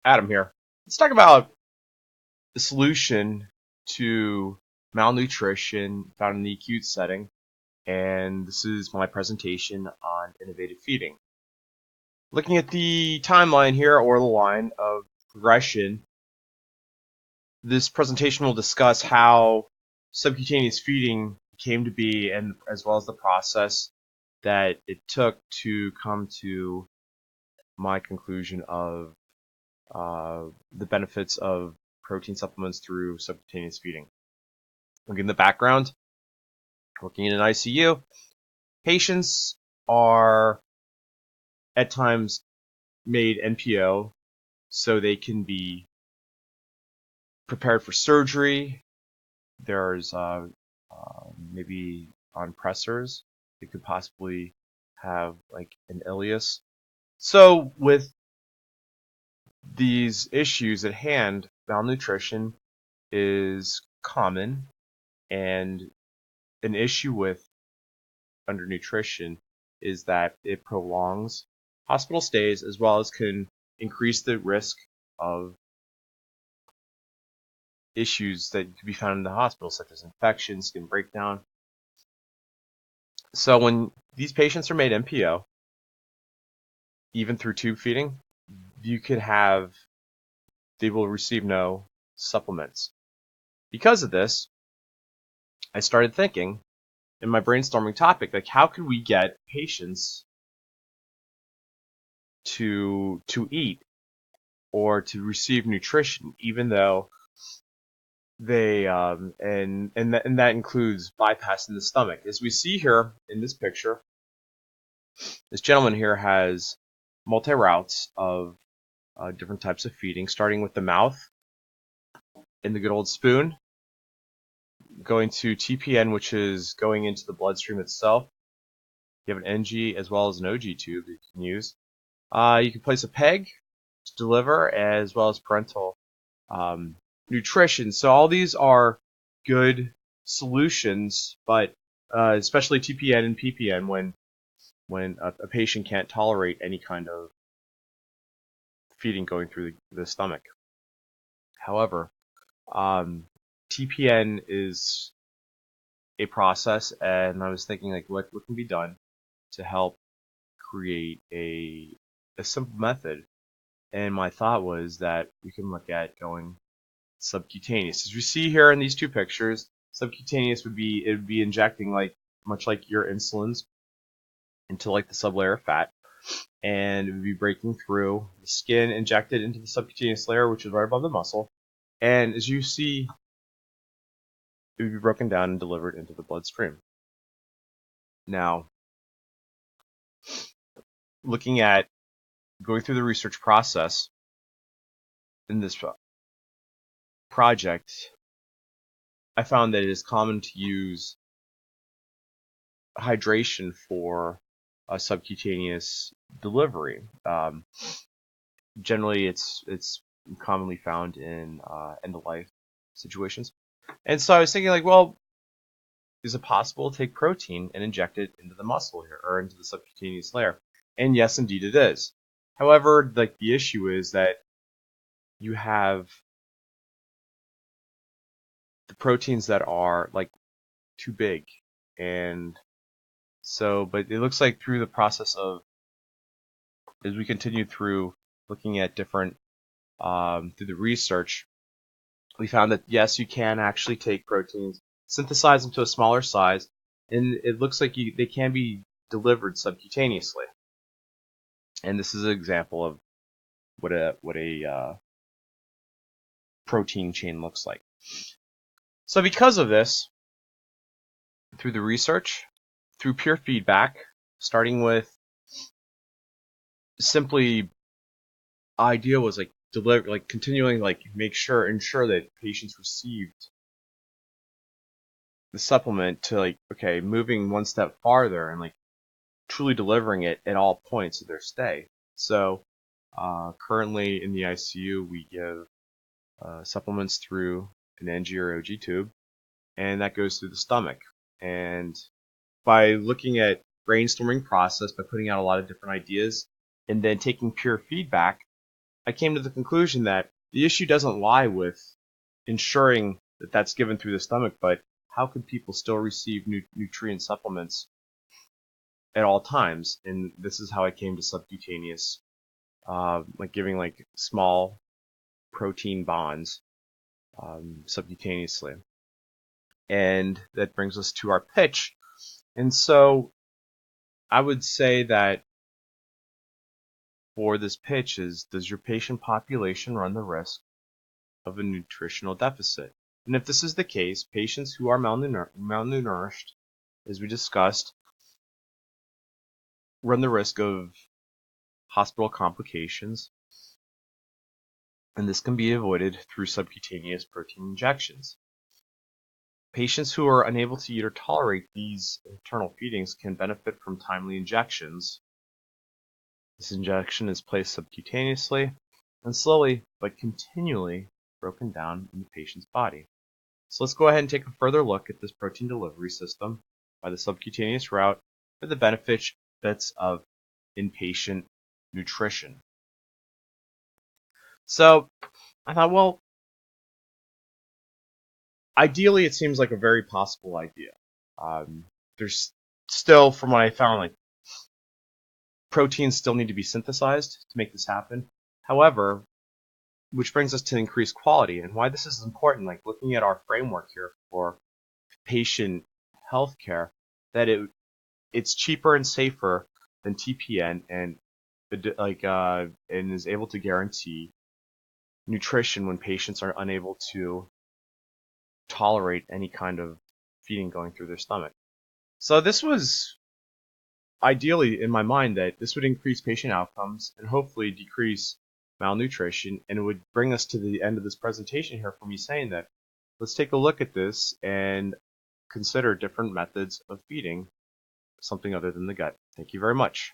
Adam here. Let's talk about the solution to malnutrition found in the acute setting, and this is my presentation on innovative feeding. Looking at the timeline here, or the line of progression, this presentation will discuss how subcutaneous feeding came to be, and as well as the process that it took to come to my conclusion of the benefits of protein supplements through subcutaneous feeding. Looking in the background, working in an ICU, patients are at times made NPO so they can be prepared for surgery. There's maybe on pressors, they could possibly have like an ileus. So with these issues at hand, malnutrition is common, and an issue with undernutrition is that it prolongs hospital stays as well as can increase the risk of issues that could be found in the hospital, such as infections, skin breakdown. So when these patients are made NPO, even through tube feeding, they will receive no supplements. Because of this, I started thinking in my brainstorming topic, like how could we get patients to eat or to receive nutrition, even though they and that includes bypassing the stomach. As we see here in this picture, this gentleman here has multi routes of different types of feeding, starting with the mouth in the good old spoon, going to TPN, which is going into the bloodstream itself. You have an NG as well as an OG tube that you can use. You can place a peg to deliver, as well as parental nutrition. So all these are good solutions, but especially TPN and PPN when a patient can't tolerate any kind of feeding going through the stomach. However, TPN is a process, and I was thinking like what can be done to help create a simple method. And my thought was that we can look at going subcutaneous. As we see here in these two pictures, subcutaneous would be injecting like much like your insulins into like the sublayer of fat, and it would be breaking through the skin, injected into the subcutaneous layer, which is right above the muscle. And as you see, it would be broken down and delivered into the bloodstream. Now, looking at going through the research process in this project, I found that it is common to use hydration for a subcutaneous delivery. Generally, it's commonly found in end of life situations. And so I was thinking, like, well, is it possible to take protein and inject it into the muscle here, or into the subcutaneous layer? And yes, indeed, it is. However, like the issue is that you have the proteins that are like too big, and so, but it looks like through the process of, as we continue through looking at different through the research, we found that yes, you can actually take proteins, synthesize them to a smaller size, and it looks like they can be delivered subcutaneously. And this is an example of what a protein chain looks like. So because of this, through the research, through peer feedback, starting with simply idea was like deliver, like continuing, like ensure that patients received the supplement, to like, okay, moving one step farther and like truly delivering it at all points of their stay. So currently in the ICU, we give supplements through an NG or OG tube, and that goes through the stomach. And by looking at brainstorming process, by putting out a lot of different ideas, and then taking peer feedback, I came to the conclusion that the issue doesn't lie with ensuring that that's given through the stomach, but how can people still receive nutrient supplements at all times? And this is how I came to subcutaneous, like giving like small protein bonds subcutaneously. And that brings us to our pitch. And so I would say that for this pitch is, does your patient population run the risk of a nutritional deficit? And if this is the case, patients who are malnourished, as we discussed, run the risk of hospital complications, and this can be avoided through subcutaneous protein injections. Patients who are unable to eat or tolerate these internal feedings can benefit from timely injections. This injection is placed subcutaneously and slowly but continually broken down in the patient's body. So let's go ahead and take a further look at this protein delivery system by the subcutaneous route for the benefits of inpatient nutrition. So I thought, well, ideally it seems like a very possible idea. There's still, from what I found, like proteins still need to be synthesized to make this happen. However, which brings us to increased quality, and why this is important, like looking at our framework here for patient healthcare, that it's cheaper and safer than TPN, and and is able to guarantee nutrition when patients are unable to tolerate any kind of feeding going through their stomach. So this was ideally in my mind that this would increase patient outcomes and hopefully decrease malnutrition, and it would bring us to the end of this presentation here for me saying that let's take a look at this and consider different methods of feeding something other than the gut. Thank you very much.